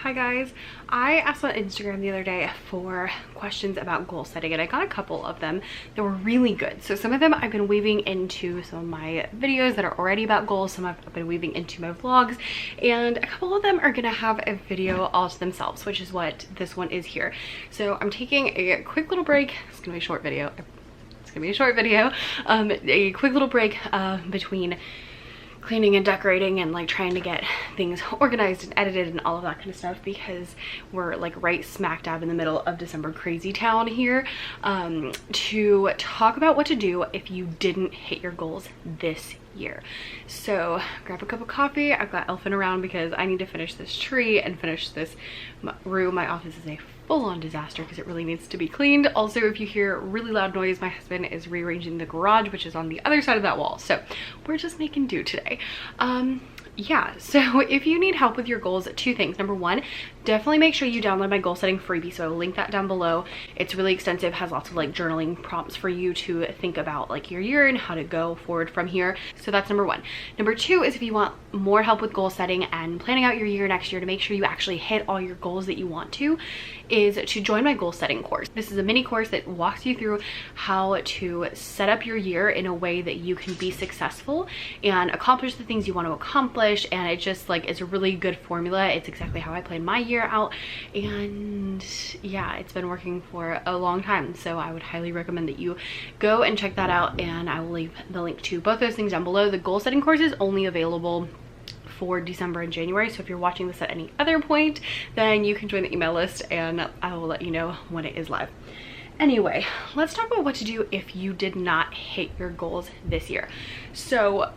Hi guys, I asked on Instagram the other day for questions about goal setting and I got a couple of them that were really good. So some of them I've been weaving into some of my videos that are already about goals, some I've been weaving into my vlogs, and a couple of them are gonna have a video all to themselves, which is what this one is here. So I'm taking a quick little break. It's gonna be a short video. It's gonna be a short video. A quick little break between cleaning and decorating and like trying to get things organized and edited and all of that kind of stuff, because we're like right smack dab in the middle of December crazy town here, to talk about what to do if you didn't hit your goals this year. So grab a cup of coffee. I've got Elfin around because I need to finish this tree and finish this room. My office is a full-on disaster because it really needs to be cleaned. Also, if you hear really loud noise, my husband is rearranging the garage, which is on the other side of that wall. So we're just making do today. Yeah, so if you need help with your goals, two things. Number one, definitely make sure you download my goal setting freebie. So I will link that down below. It's really extensive, has lots of like journaling prompts for you to think about like your year and how to go forward from here. So that's number one. Number two is if you want more help with goal setting and planning out your year next year to make sure you actually hit all your goals that you want to, is to join my goal setting course. This is a mini course that walks you through how to set up your year in a way that you can be successful and accomplish the things you want to accomplish. And it just like is a really good formula. It's exactly how I planned my year out, and yeah, it's been working for a long time. So I would highly recommend that you go and check that out, and I will leave the link to both those things down below. The goal setting course is only available for December and January, so if you're watching this at any other point, then you can join the email list and I will let you know when it is live. Anyway, let's talk about what to do if you did not hit your goals this year. So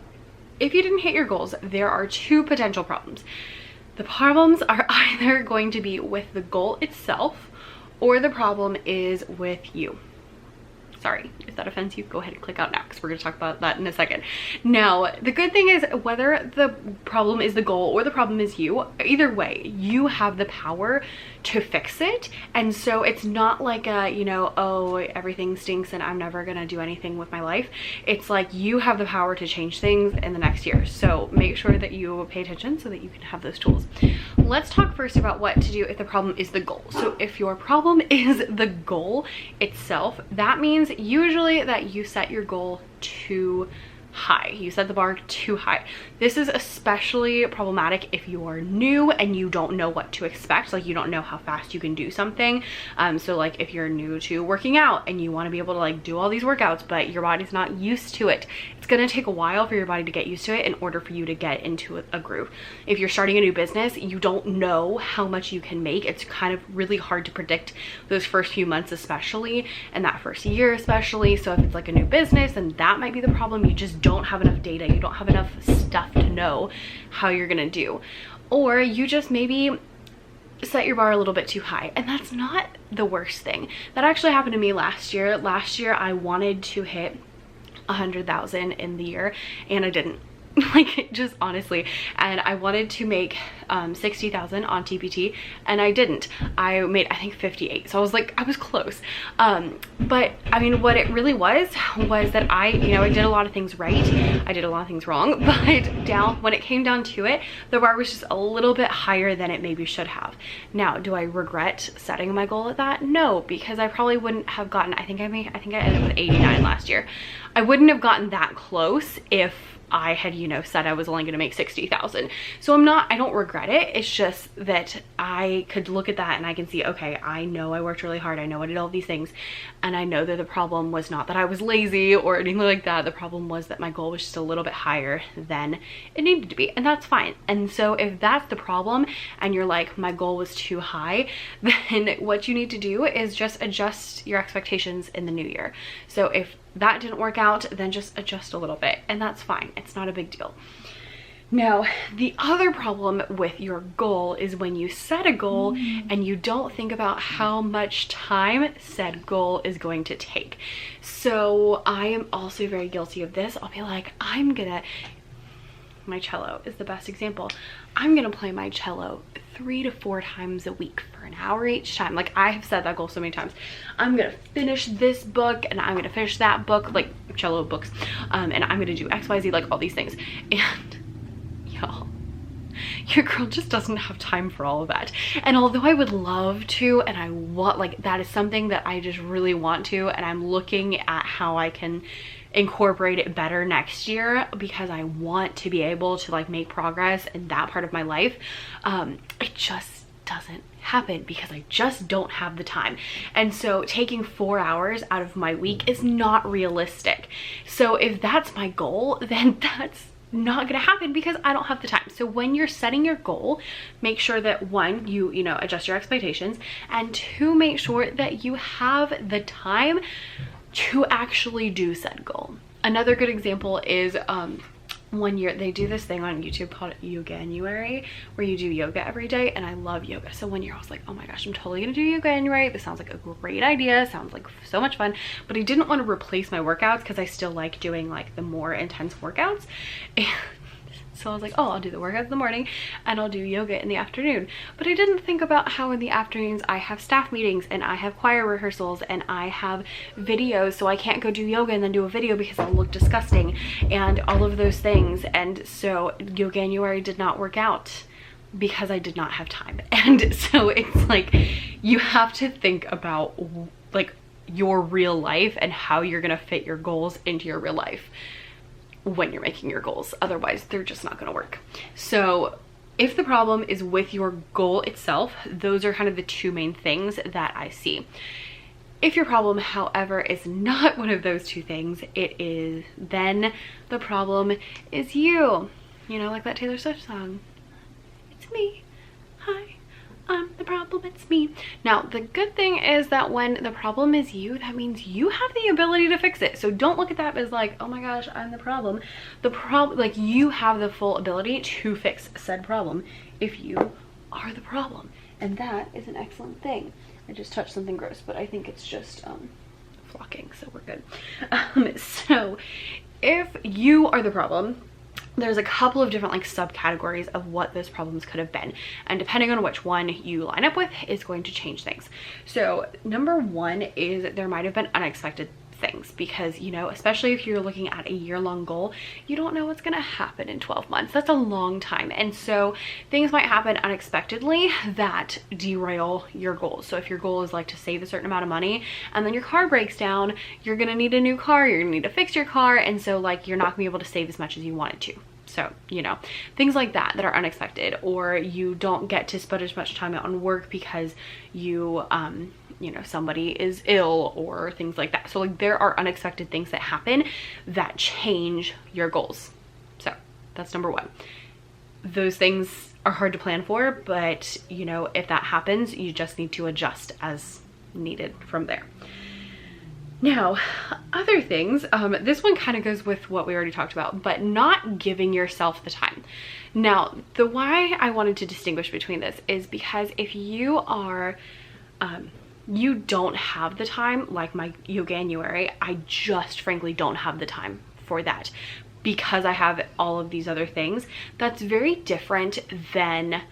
if you didn't hit your goals, there are two potential problems. The problems are either going to be with the goal itself, or the problem is with you. Sorry, if that offends you, go ahead and click out now because we're going to talk about that in a second. Now, the good thing is whether the problem is the goal or the problem is you, either way, you have the power to fix it. And so it's not like a, you know, oh, everything stinks and I'm never going to do anything with my life. It's like you have the power to change things in the next year. So make sure that you pay attention so that you can have those tools. Let's talk first about what to do if the problem is the goal. So if your problem is the goal itself, that means usually that you set your goal too high. You set the bar too high. This is especially problematic if you are new and you don't know what to expect, like you don't know how fast you can do something. So like if you're new to working out and you want to be able to like do all these workouts, but your body's not used to it, it's going to take a while for your body to get used to it in order for you to get into a groove. If you're starting a new business, you don't know how much you can make. It's kind of really hard to predict those first few months, especially, and that first year especially. So if it's like a new business, then that might be the problem. You just don't have enough data. You don't have enough stuff to know how you're going to do. Or you just maybe set your bar a little bit too high, and that's not the worst thing. That actually happened to me last year. Last year I wanted to hit 100,000 in the year and I didn't. Like, just honestly, and I wanted to make 60,000 on TPT and I didn't. I made, I think, 58. So I was like, I was close. But I mean, what it really was that I did a lot of things right. I did a lot of things wrong, but when it came down to it, the bar was just a little bit higher than it maybe should have. Now, do I regret setting my goal at that? No, because I probably wouldn't have gotten, I think I ended up with 89 last year. I wouldn't have gotten that close if I had, said I was only going to make 60,000. So I don't regret it. It's just that I could look at that and I can see, okay, I know I worked really hard. I know I did all these things. And I know that the problem was not that I was lazy or anything like that. The problem was that my goal was just a little bit higher than it needed to be. And that's fine. And so if that's the problem and you're like, my goal was too high, then what you need to do is just adjust your expectations in the new year. So if that didn't work out, then just adjust a little bit, and that's fine. It's not a big deal. Now, the other problem with your goal is when you set a goal and you don't think about how much time said goal is going to take. So I am also very guilty of this. I'll be like, my cello is the best example. I'm gonna play my cello 3 to 4 times a week for an hour each time. Like, I have set that goal so many times. I'm gonna finish this book and I'm gonna finish that book, like cello books, and I'm gonna do XYZ, like all these things. And y'all, your girl just doesn't have time for all of that. And although I would love to, and I want, like, that is something that I just really want to, and I'm looking at how I can incorporate it better next year, because I want to be able to like make progress in that part of my life. It just doesn't happen because I just don't have the time. And so taking 4 hours out of my week is not realistic. So if that's my goal, then that's not gonna happen because I don't have the time. So when you're setting your goal, make sure that one, you know, adjust your expectations, and two, make sure that you have the time to actually do said goal. Another good example is one year they do this thing on YouTube called Yoganuary, where you do yoga every day, and I love yoga. So one year I was like, oh my gosh, I'm totally gonna do Yoganuary. This sounds like a great idea, sounds like so much fun. But I didn't want to replace my workouts because I still like doing like the more intense workouts. And so I was like, oh, I'll do the workout in the morning and I'll do yoga in the afternoon. But I didn't think about how in the afternoons I have staff meetings and I have choir rehearsals and I have videos, so I can't go do yoga and then do a video because I'll look disgusting and all of those things. And so Yoganuary did not work out because I did not have time. And so it's like, you have to think about like your real life and how you're gonna fit your goals into your real life when you're making your goals. Otherwise they're just not going to work. So if the problem is with your goal itself, those are kind of the two main things that I see. If your problem, however, is not one of those two things, then the problem is you. You know, like that Taylor Swift song, it's me, hi, I'm the problem, it's me. Now, the good thing is that when the problem is you, that means you have the ability to fix it. So don't look at that as like, oh my gosh, I'm the problem. Like, you have the full ability to fix said problem if you are the problem. And that is an excellent thing. I just touched something gross, but I think it's just flocking, so we're good. So if you are the problem, there's a couple of different like subcategories of what those problems could have been, and depending on which one you line up with is going to change things. So number one is there might have been unexpected things, because, you know, especially if you're looking at a year-long goal, you don't know what's going to happen in 12 months. That's a long time. And so things might happen unexpectedly that derail your goals. So if your goal is like to save a certain amount of money and then your car breaks down, you're going to need a new car, you're going to need to fix your car, and so like you're not going to be able to save as much as you wanted to. So, you know, things like that are unexpected, or you don't get to spend as much time on work because you know, somebody is ill or things like that. So like there are unexpected things that happen that change your goals. So that's number one. Those things are hard to plan for, but you know, if that happens, you just need to adjust as needed from there. Now, other things, this one kind of goes with what we already talked about, but not giving yourself the time. Now, the why I wanted to distinguish between this is because if you are, you don't have the time, like my Yoganuary, I just frankly don't have the time for that because I have all of these other things. That's very different than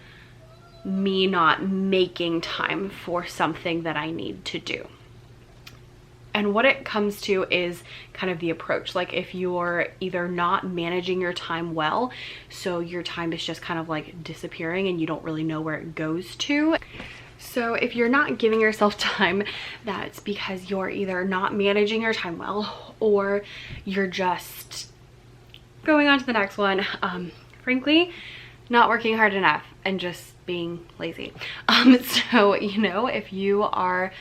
me not making time for something that I need to do. And what it comes to is kind of the approach. Like if you're either not managing your time well, so your time is just kind of like disappearing and you don't really know where it goes to. So if you're not giving yourself time, that's because you're either not managing your time well, or you're just going on to the next one. Frankly, not working hard enough and just being lazy. So, you know, if you are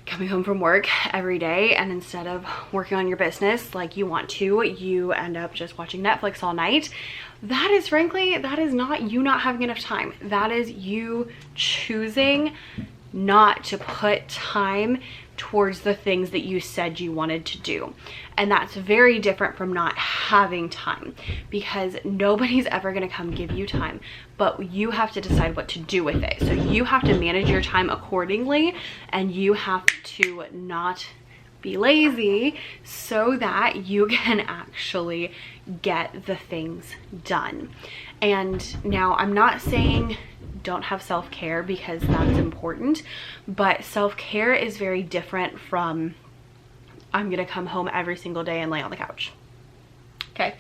coming home from work every day and instead of working on your business like you want to, you end up just watching Netflix all night, that is frankly, that is not you not having enough time. That is you choosing not to put time towards the things that you said you wanted to do. And that's very different from not having time, because nobody's ever going to come give you time, but you have to decide what to do with it. So you have to manage your time accordingly, and you have to not be lazy so that you can actually get the things done. And now I'm not saying don't have self-care, because that's important, but self-care is very different from I'm gonna come home every single day and lay on the couch. okay?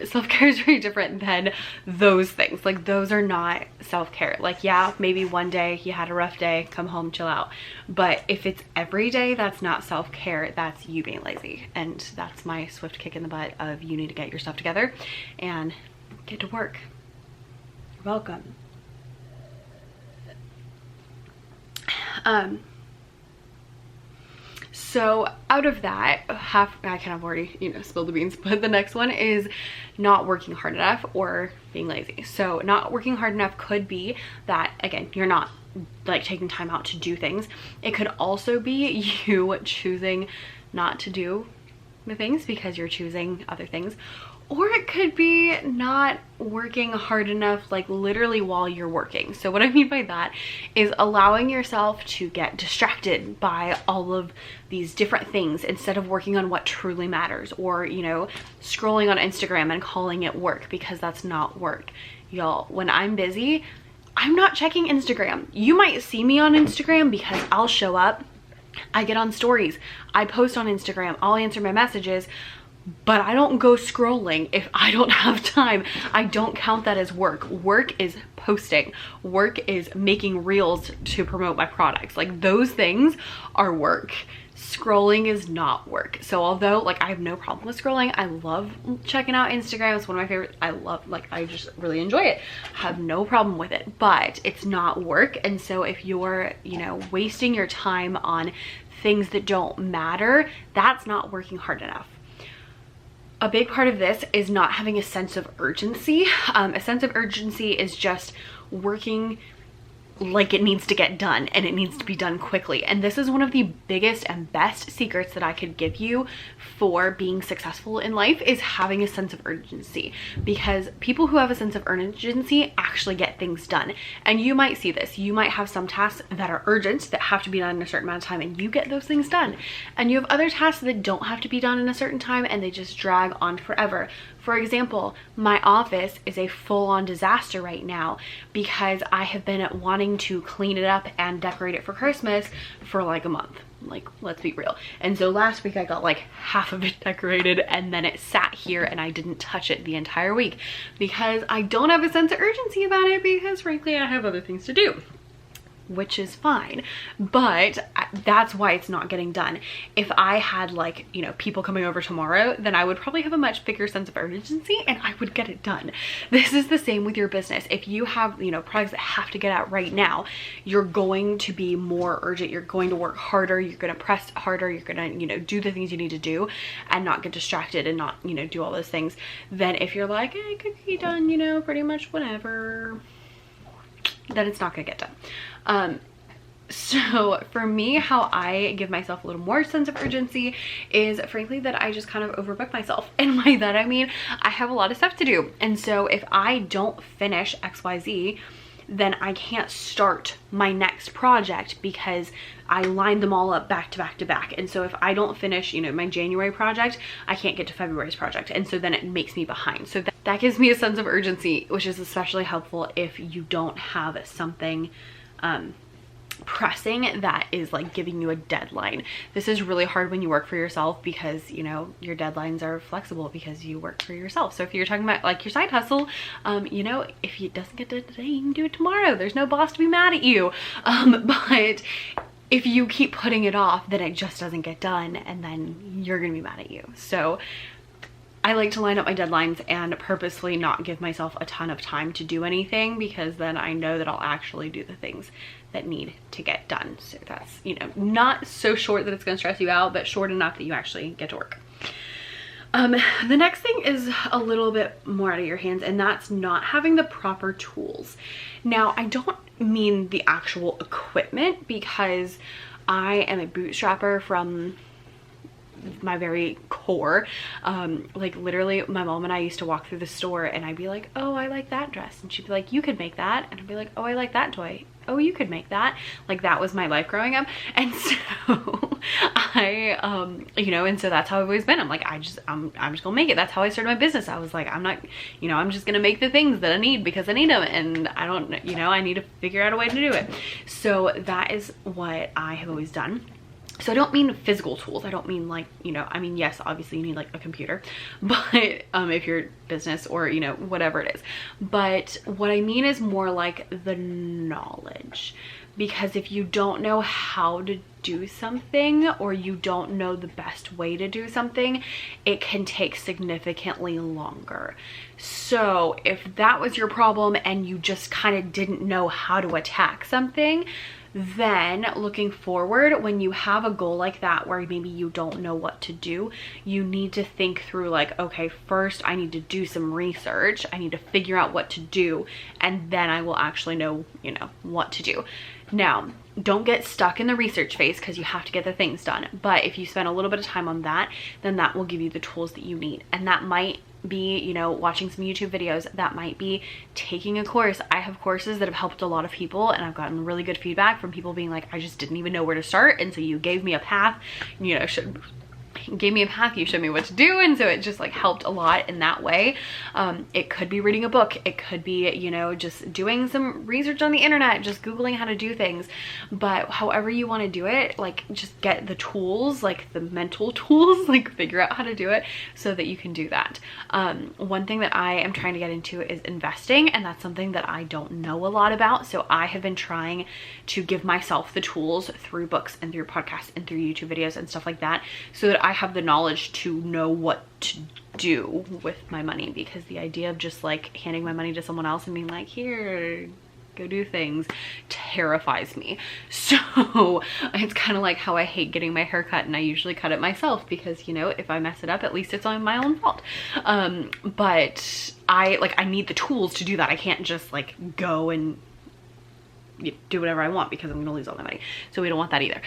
Self-care is very different than those things. Like, those are not self-care. Like, yeah, maybe one day you had a rough day, come home, chill out. But if it's every day, that's not self-care, that's you being lazy. And that's my swift kick in the butt of you need to get your stuff together and get to work. You're welcome. So out of that, I kind of already, you know, spilled the beans, but the next one is not working hard enough or being lazy. So not working hard enough could be that, again, you're not like taking time out to do things. It could also be you choosing not to do the things because you're choosing other things. Or it could be not working hard enough, like literally while you're working. So what I mean by that is allowing yourself to get distracted by all of these different things instead of working on what truly matters, or, you know, scrolling on Instagram and calling it work, because that's not work. Y'all, when I'm busy, I'm not checking Instagram. You might see me on Instagram because I'll show up, I get on stories, I post on Instagram, I'll answer my messages, but I don't go scrolling if I don't have time. I don't count that as work. Work is posting. Work is making reels to promote my products. Like, those things are work. Scrolling is not work. So although, like, I have no problem with scrolling, I love checking out Instagram. It's one of my favorites. I love, like, I just really enjoy it. I have no problem with it, but it's not work. And so if you're, you know, wasting your time on things that don't matter, that's not working hard enough. A big part of this is not having a sense of urgency. A sense of urgency is just working like it needs to get done, and it needs to be done quickly. And this is one of the biggest and best secrets that I could give you for being successful in life, is having a sense of urgency, because people who have a sense of urgency actually get things done. And you might see this. You might have some tasks that are urgent that have to be done in a certain amount of time, and you get those things done. And you have other tasks that don't have to be done in a certain time, and they just drag on forever. For example, my office is a full-on disaster right now because I have been wanting to clean it up and decorate it for Christmas for like a month. Like, let's be real. And so last week I got like half of it decorated, and then it sat here and I didn't touch it the entire week because I don't have a sense of urgency about it, because frankly I have other things to do, which is fine, but that's why it's not getting done. If I had, like, you know, people coming over tomorrow, then I would probably have a much bigger sense of urgency and I would get it done. This is the same with your business. If you have, you know, products that have to get out right now, you're going to be more urgent. You're going to work harder. You're going to press harder. You're going to, you know, do the things you need to do and not get distracted and not, you know, do all those things. Then if you're like, it could be done, you know, pretty much whenever, then it's not gonna get done. So for me, how I give myself a little more sense of urgency is frankly that I just kind of overbook myself. And by that I mean I have a lot of stuff to do, and so if I don't finish XYZ, then I can't start my next project because I lined them all up back to back to back. And so if I don't finish, you know, my January project, I can't get to February's project. And so then it makes me behind. So that gives me a sense of urgency, which is especially helpful if you don't have something pressing that is like giving you a deadline. This is really hard when you work for yourself because, you know, your deadlines are flexible because you work for yourself. So if you're talking about like your side hustle, you know, if it doesn't get done today, you can do it tomorrow. There's no boss to be mad at you. But if you keep putting it off, then it just doesn't get done, and then you're gonna be mad at you. So I like to line up my deadlines and purposely not give myself a ton of time to do anything, because then I know that I'll actually do the things that need to get done. So that's, you know, not so short that it's gonna stress you out, but short enough that you actually get to work. The next thing is a little bit more out of your hands, and that's not having the proper tools. Now, I don't mean the actual equipment, because I am a bootstrapper from my very core. Like literally my mom and I used to walk through the store and I'd be like, oh, I like that dress, and she'd be like, you could make that, and I'd be like, oh, I like that toy, oh, you could make that. Like, that was my life growing up. And so I you know, and so that's how I've always been. I'm like, I'm just gonna make it. That's how I started my business. I was like, I'm not, you know, I'm just gonna make the things that I need because I need them, and I don't, you know, I need to figure out a way to do it. So that is what I have always done. So I don't mean physical tools. I don't mean like, you know, I mean, yes, obviously you need like a computer, but if you're business or, you know, whatever it is. But what I mean is more like the knowledge. Because if you don't know how to do something, or you don't know the best way to do something, it can take significantly longer. So if that was your problem and you just kind of didn't know how to attack something, then looking forward, when you have a goal like that where maybe you don't know what to do, you need to think through like, okay, first I need to do some research, I need to figure out what to do, and then I will actually know, you know, what to do. Now, don't get stuck in the research phase because you have to get the things done. But if you spend a little bit of time on that, then that will give you the tools that you need. And that might be, you know, watching some YouTube videos. That might be taking a course. I have courses that have helped a lot of people, and I've gotten really good feedback from people being like, I just didn't even know where to start. And so you gave me a path, you know, gave me a path, you showed me what to do, and so it just like helped a lot in that way. It could be reading a book, it could be, you know, just doing some research on the internet, just googling how to do things. But however you want to do it, like just get the tools, like the mental tools, like figure out how to do it so that you can do that. One thing that I am trying to get into is investing, and that's something that I don't know a lot about. So I have been trying to give myself the tools through books and through podcasts and through YouTube videos and stuff like that, so that I have the knowledge to know what to do with my money. Because the idea of just like handing my money to someone else and being like, here, go do things, terrifies me. So it's kind of like how I hate getting my hair cut, and I usually cut it myself because, you know, if I mess it up, at least it's on my own fault. But I need the tools to do that. I can't just like go and do whatever I want because I'm gonna lose all my money. So we don't want that either.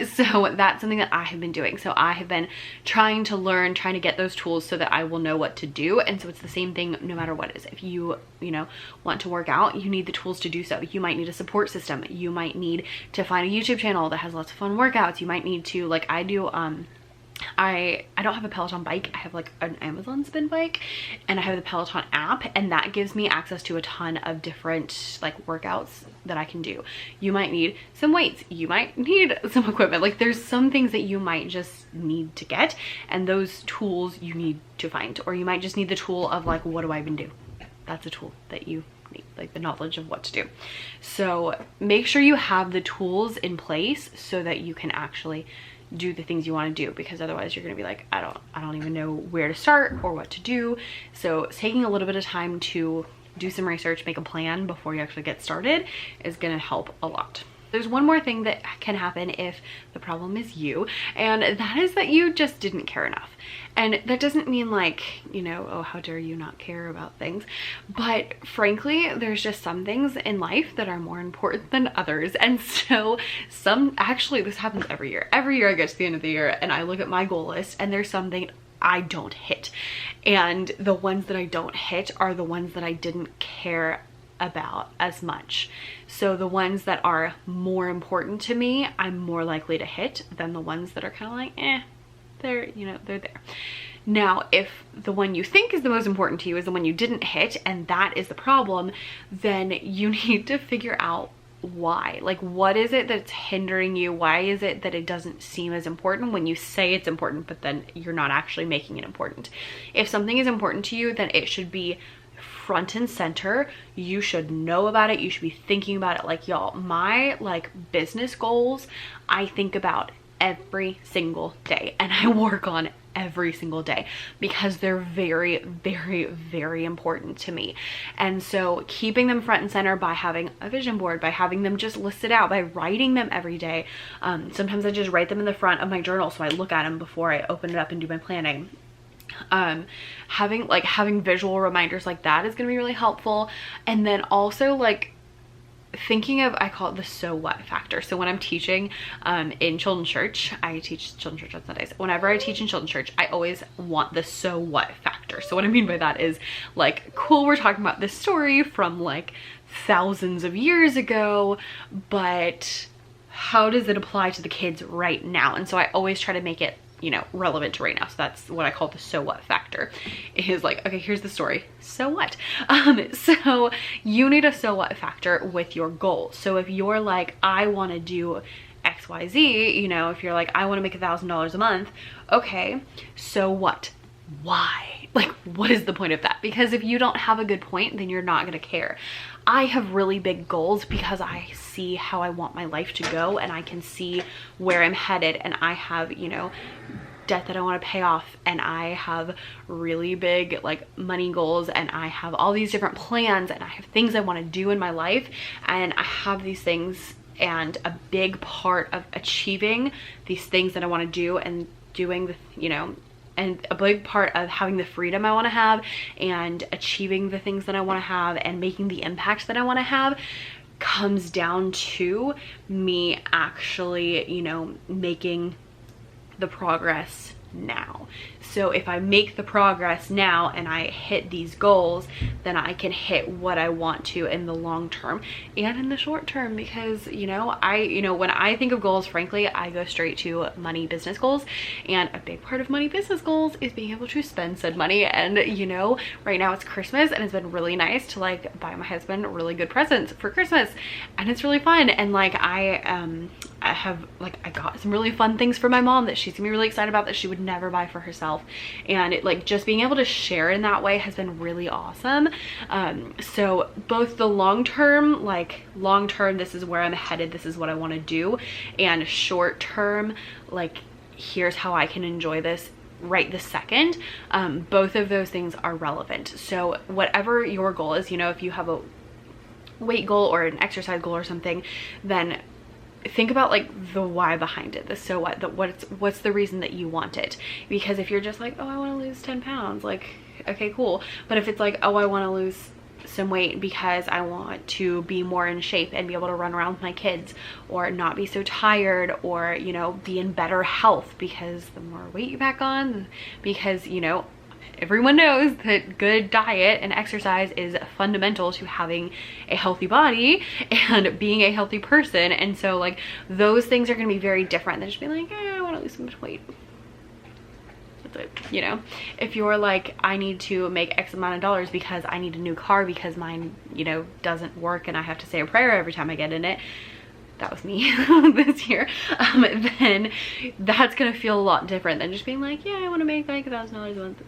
So that's something that I have been doing. So I have been trying to learn, trying to get those tools so that I will know what to do. And so it's the same thing no matter what it is. If you know, want to work out, you need the tools to do so. You might need a support system. You might need to find a YouTube channel that has lots of fun workouts. You might need to, like I do, I don't have a Peloton bike. I have like an Amazon spin bike, and I have the Peloton app, and that gives me access to a ton of different like workouts that I can do. You might need some weights, you might need some equipment. Like there's some things that you might just need to get, and those tools you need to find. Or you might just need the tool of like, what do I even do? That's a tool that you need, like the knowledge of what to do. So make sure you have the tools in place so that you can actually do the things you want to do, because otherwise you're going to be like, I don't even know where to start or what to do. So taking a little bit of time to do some research, make a plan before you actually get started is going to help a lot. There's one more thing that can happen if the problem is you, and that is that you just didn't care enough. And that doesn't mean like, you know, oh, how dare you not care about things. But frankly, there's just some things in life that are more important than others. And so actually this happens every year. Every year I get to the end of the year and I look at my goal list, and there's something I don't hit. And the ones that I don't hit are the ones that I didn't care about as much. So the ones that are more important to me, I'm more likely to hit than the ones that are kind of like, they're, you know, they're there. Now, if the one you think is the most important to you is the one you didn't hit, and that is the problem, then you need to figure out why. Like, what is it that's hindering you? Why is it that it doesn't seem as important when you say it's important, but then you're not actually making it important? If something is important to you, then it should be front and center. You should know about it. You should be thinking about it. Like, y'all, my like business goals, I think about every single day, and I work on every single day because they're very, very, very important to me. And so keeping them front and center by having a vision board, by having them just listed out, by writing them every day. Sometimes I just write them in the front of my journal so I look at them before I open it up and do my planning. Having visual reminders like that is going to be really helpful. And then also like thinking of, I call it the so what factor. So when I'm teaching in children's church, I teach children's church on Sundays. Whenever I teach in children's church, I always want the so what factor. So what I mean by that is like, cool, we're talking about this story from like thousands of years ago, but how does it apply to the kids right now? And so I always try to make it, you know, relevant to right now. So that's what I call the so what factor. It is like, okay, here's the story, so what? So you need a so what factor with your goal. So if you're like, I want to do XYZ, you know, if you're like, I want to make $1,000 a month, okay, so what? Why? Like, what is the point of that? Because if you don't have a good point, then you're not going to care. I have really big goals because I see how I want my life to go, and I can see where I'm headed, and I have, you know, debt that I want to pay off, and I have really big like money goals, and I have all these different plans, and I have things I want to do in my life, and I have these things, and a big part of achieving these things that I want to do and doing the, you know, and a big part of having the freedom I want to have and achieving the things that I want to have and making the impact that I want to have comes down to me actually, you know, making the progress now. So if I make the progress now and I hit these goals, then I can hit what I want to in the long term and in the short term, because, you know, when I think of goals, frankly, I go straight to money business goals, and a big part of money business goals is being able to spend said money. And, you know, right now it's Christmas, and it's been really nice to like buy my husband really good presents for Christmas, and it's really fun. And like I got some really fun things for my mom that she's gonna be really excited about that she would never buy for herself, and it, like, just being able to share in that way has been really awesome. So both the long term, this is where I'm headed, this is what I want to do, and short term, like, here's how I can enjoy this right this second, both of those things are relevant. So whatever your goal is, you know, if you have a weight goal or an exercise goal or something, then think about like the why behind it, the so what, what's the reason that you want it. Because if you're just like, oh, I want to lose 10 pounds, like, okay, cool. But if it's like, oh, I want to lose some weight because I want to be more in shape and be able to run around with my kids, or not be so tired, or, you know, be in better health, because the more weight you pack on, because, you know, everyone knows that good diet and exercise is fundamental to having a healthy body and being a healthy person. And so like those things are going to be very different than just being like, I want to lose so much weight. That's it. You know, if you're like, I need to make X amount of dollars because I need a new car because mine, you know, doesn't work and I have to say a prayer every time I get in it. That was me this year. Then that's going to feel a lot different than just being like, yeah, I want to make like $1,000 a month.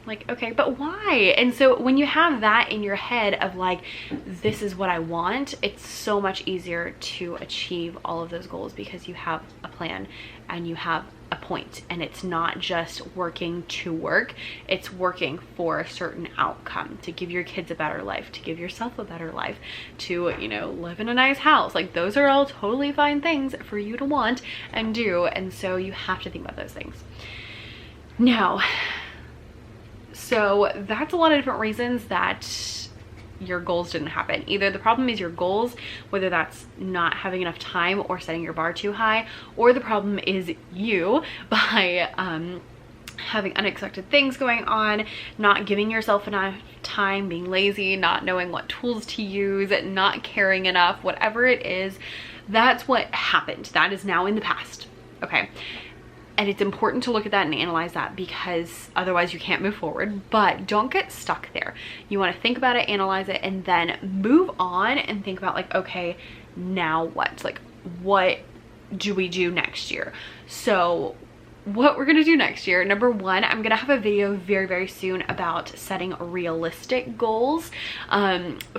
Like, okay, but why? And so when you have that in your head of like, this is what I want, it's so much easier to achieve all of those goals, because you have a plan and you have a point, and it's not just working to work, it's working for a certain outcome, to give your kids a better life, to give yourself a better life, to, you know, live in a nice house. Like, those are all totally fine things for you to want and do. And so you have to think about those things. Now, so that's a lot of different reasons that your goals didn't happen. Either the problem is your goals, whether that's not having enough time or setting your bar too high, or the problem is you by having unexpected things going on, not giving yourself enough time, being lazy, not knowing what tools to use, not caring enough, whatever it is, that's what happened. That is now in the past, okay? And it's important to look at that and analyze that, because otherwise you can't move forward. But don't get stuck there. You want to think about it, analyze it, and then move on and think about like, okay, now what? Like, what do we do next year? So what we're gonna do next year, number one, I'm gonna have a video very, very soon about setting realistic goals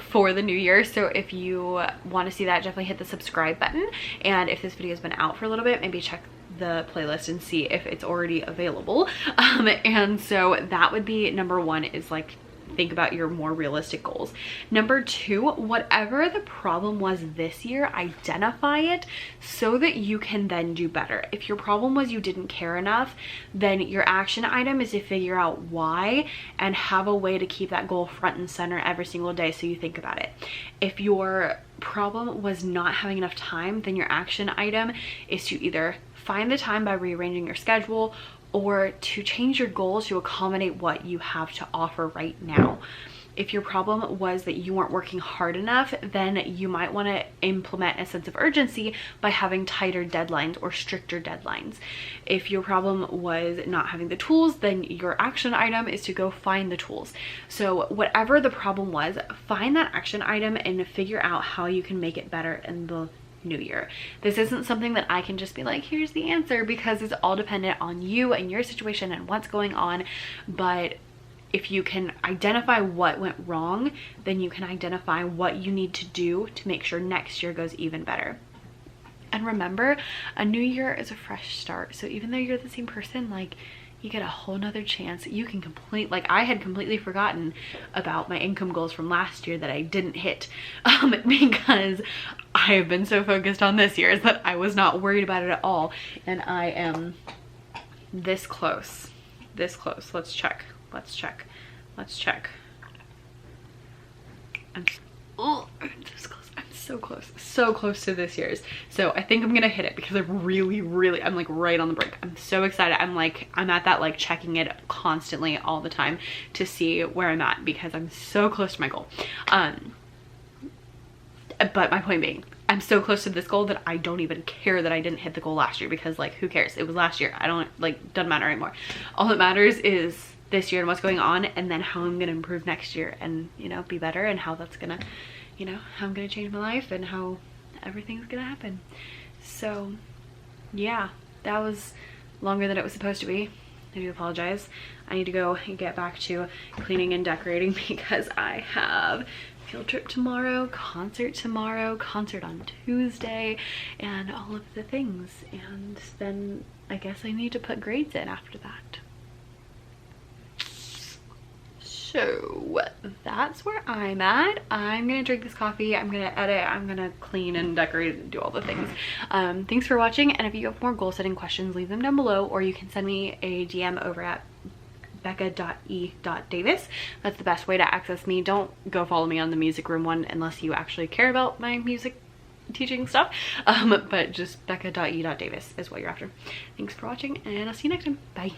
for the new year. So if you want to see that, definitely hit the subscribe button. And if this video has been out for a little bit, maybe check the playlist and see if it's already available. And so that would be number one, is like, think about your more realistic goals. Number two, whatever the problem was this year, identify it so that you can then do better. If your problem was you didn't care enough, then your action item is to figure out why and have a way to keep that goal front and center every single day so you think about it. If your problem was not having enough time, then your action item is to either find the time by rearranging your schedule, or to change your goals to accommodate what you have to offer right now. If your problem was that you weren't working hard enough, then you might want to implement a sense of urgency by having tighter deadlines or stricter deadlines. If your problem was not having the tools, then your action item is to go find the tools. So whatever the problem was, find that action item and figure out how you can make it better in the new year. This isn't something that I can just be like, here's the answer, because it's all dependent on you and your situation and what's going on. But if you can identify what went wrong, then you can identify what you need to do to make sure next year goes even better. And remember, a new year is a fresh start. So even though you're the same person, like, you get a whole nother chance. You can like, I had completely forgotten about my income goals from last year that I didn't hit, because I have been so focused on this year's that I was not worried about it at all. And I am this close, this close. Let's check. Let's check. Let's check. I'm this close. I'm so close to this year's. So I think I'm gonna hit it, because I'm like right on the brink. I'm so excited. I'm at that, like, checking it constantly all the time to see where I'm at, because I'm so close to my goal. But my point being, I'm so close to this goal that I don't even care that I didn't hit the goal last year, because, like, who cares? It was last year. I don't, like, doesn't matter anymore. All that matters is this year and what's going on, and then how I'm gonna improve next year and, you know, be better, and how that's gonna, you know, how I'm gonna change my life and how everything's gonna happen. So yeah, that was longer than it was supposed to be. I do apologize. I need to go and get back to cleaning and decorating, because I have field trip tomorrow, concert on Tuesday, and all of the things. And then I guess I need to put grades in after that. So that's where I'm at. I'm gonna drink this coffee, I'm gonna edit, I'm gonna clean and decorate and do all the things. Thanks for watching, and if you have more goal setting questions, leave them down below, or you can send me a DM over at becca.e.davis. That's the best way to access me. Don't go follow me on the music room one unless you actually care about my music teaching stuff, but just becca.e.davis is what you're after. Thanks for watching, and I'll see you next time. Bye.